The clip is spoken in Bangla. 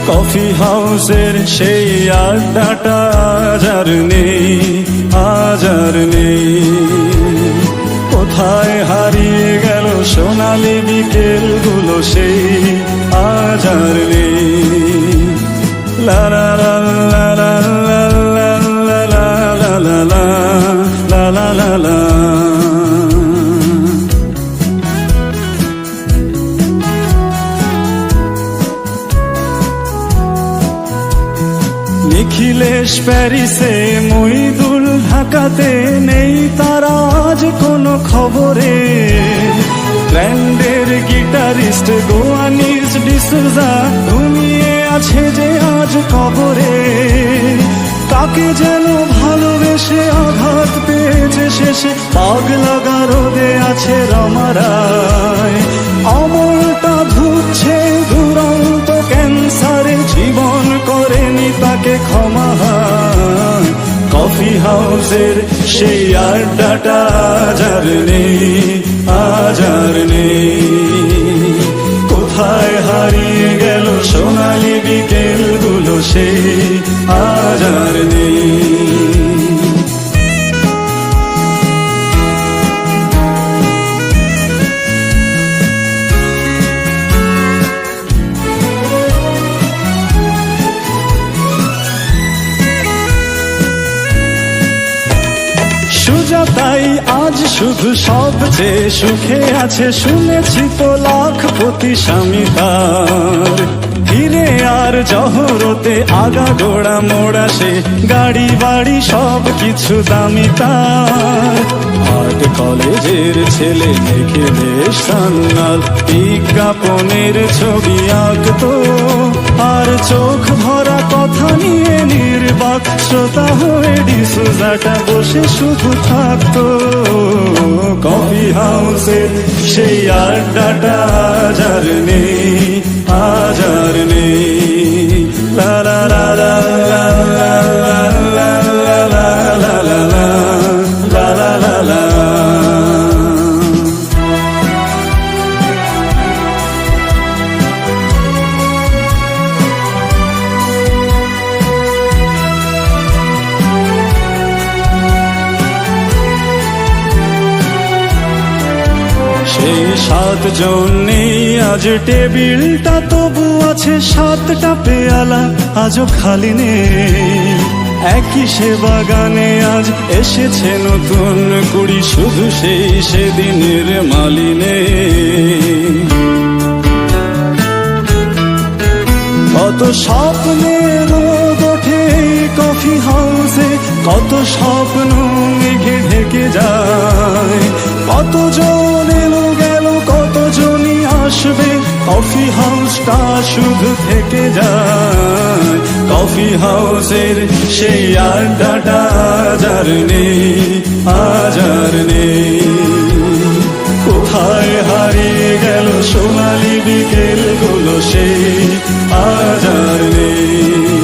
কফি হাউসের সেই আড্ডাটা আজ আর নেই, আজ আর নেই। কোথায় হারিয়ে গেল সোনালি বিকেলগুলো সেই আজ আর নেই। লা লা লা লা লা লা লা লা লা লা লা লা লা লা। নিখিলেশ প্যারিসে, মইদুল ঢাকাতে, নেই তারা আজ কোনো খবরে। ব্র্যান্ডের গিটারিস্ট গোয়ানিজ ডিসুজা ঘুমিয়ে আছে যে আজ কবরে। কাকে যেন ভালোবেসে আঘাত পেয়েছে শেষে, পাগলা গারদে আছে রমারায়। অমলটা ধুচ্ছে দুরন্ত ক্যান্সারে, জীবন করেনি তাকে ক্ষমা। কফি হাউসের সেই আড্ডাটা আজ আর নেই, আজ আর নেই। কোথায় হারিয়ে গেল সোনালি বিকেলগুলো সেই আজ আর নেই। সুজাতাই আজ শুধু সবচেয়ে সুখে আছে, শুনেছি তো লাখপতি স্বামী তার। হিরে আর জহরতে আগা গোড়া মোড়া সে, গাড়ি বাড়ি সব কিছু দামি তার। আর্ট কলেজের ছেলে দেখে বেশ সান্নাল, বিজ্ঞাপনের ছবি আঁকতো আর চোখ ভরা কথা নিয়ে নির্বাক শ্রোতা হয়ে ডিসুজাটা বসে শুধু থাকতো। কফি হাউসের সেই আড্ডাটা আজ আর নেই, আজ আর নেই। লা লা লা লা লা লা লা লা লা লা লা লা লা লা। সেই 7 জন নেই আজ টেবিলটা, তবু আছে 7টা পেয়ালা আজও খালি নেই। একই সে বাগানে আজ এসেছে নতুন কুড়ি, শুধু সেই সেদিনের মালিনে। কত স্বপ্নের রোদ ওঠে কফি হাউসে, কত স্বপ্ন মেঘে ঢেকে যায়। কতজন এলো গেল, কতজনই আসবে, কফি হাউসটা শুধু থেকে যায়। কফি হাউসের সেই আড্ডাটা আজ আর নেই, আজ আর নেই। কোথায় হারিয়ে গেল সোনালি বিকেলগুলো সেই আজ আর নেই।